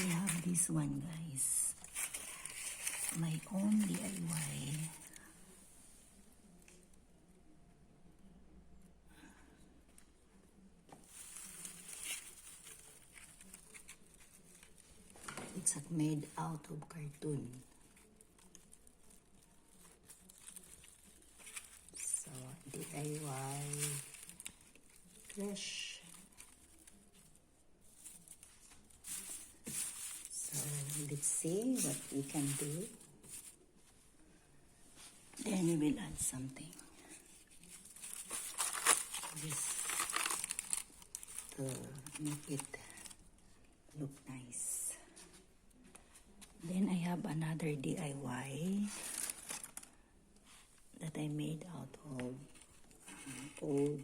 I have this one, guys. My own DIY. It's made out of carton. So, DIY fresh. So, let's see what we can do. Then we will add something. This to make it look nice. Then I have another DIY that I made out of old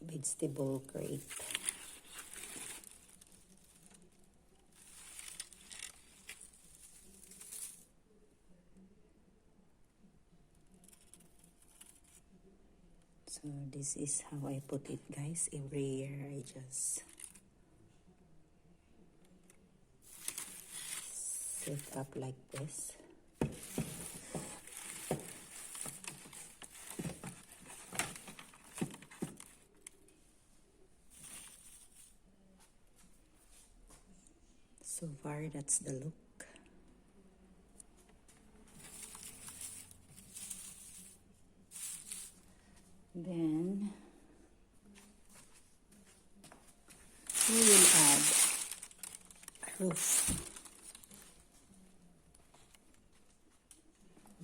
vegetable crate. So this is how I put it, guys. Every year I just set up like this. So far, that's the look. Then we will add a roof.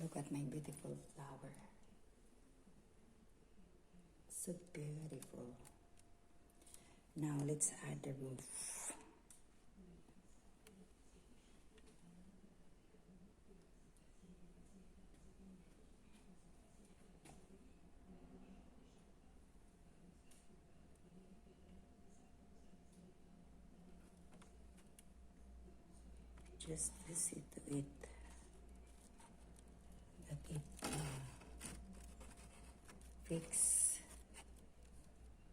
Look at my beautiful flower. So beautiful. Now let's add the roof. Just see to it that it fix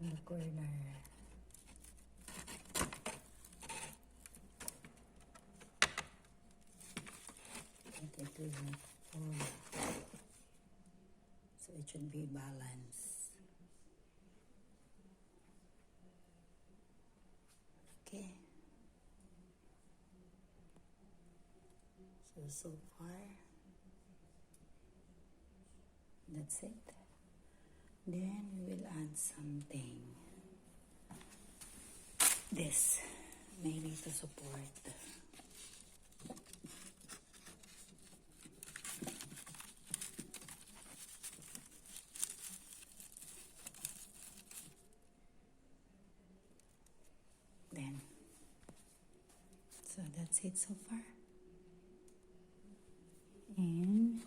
the corner. And it will not fall. So it should be balanced. Okay. So far, that's it. Then we will add something. This, maybe to support. Then, so that's it so far. And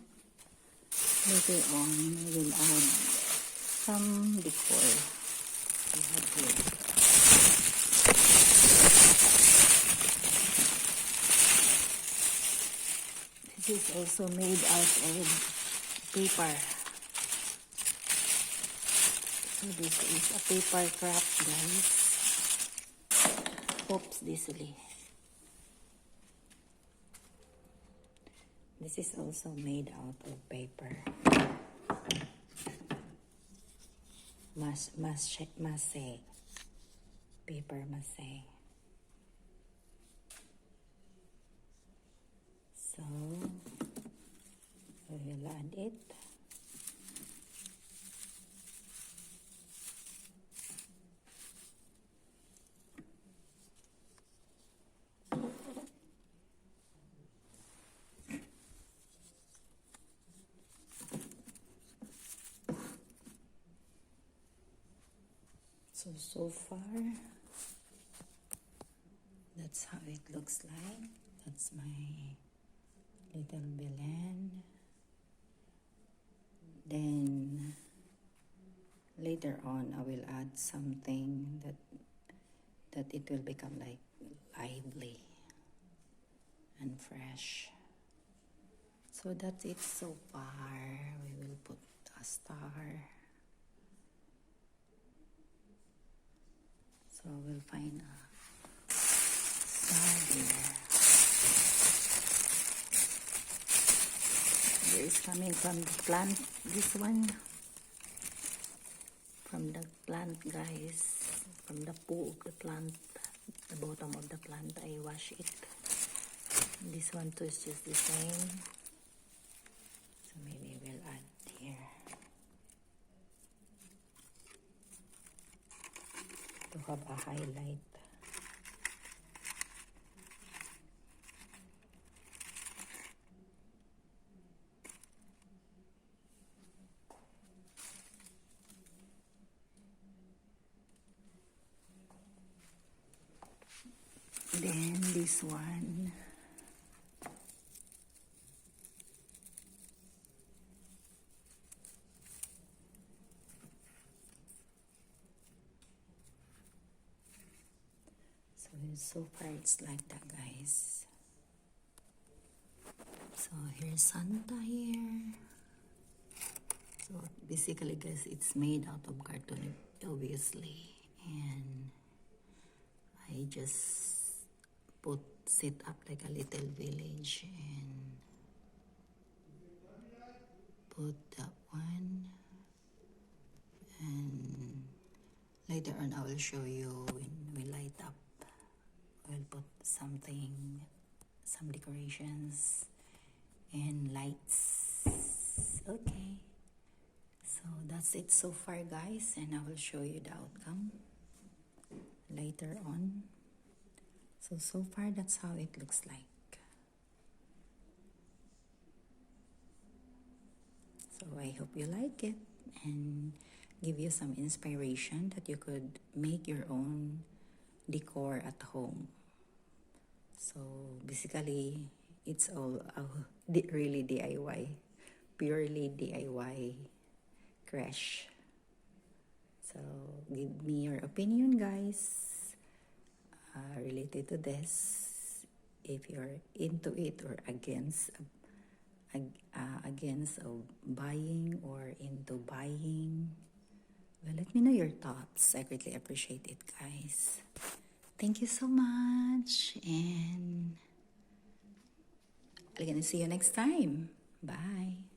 later on, we will add some decor. We have here. This is also made out of paper. So this is a paper craft, guys. Pops easily. This is also made out of paper. Masse. Paper masse. So, we will add it. So far, that's how it looks like. That's my little Belen. Then later on, I will add something that it will become like lively and fresh. So that's it so far. We will put a star. So we'll find coming from the plant. This one from the plant, guys. From the poo of the plant, the bottom of the plant, I wash it. This one too is just the same. So maybe we'll add here to have a highlight. Then this one, so far it's like that, guys. So here's Santa here. So basically, guys, it's made out of carton, obviously, and I just set up like a little village and put that one, and later on I will show you when we light up. We'll put some decorations and lights. Okay, so that's it so far, guys, and I will show you the outcome later on. So far that's how it looks like. So I hope you like it and give you some inspiration that you could make your own decor at home. So basically it's all really DIY, purely DIY crash. So give me your opinion, guys, related to this, if you're into it or against buying or into buying. Well, let me know your thoughts. I greatly appreciate it, guys. Thank you so much, and I'm gonna see you next time. Bye.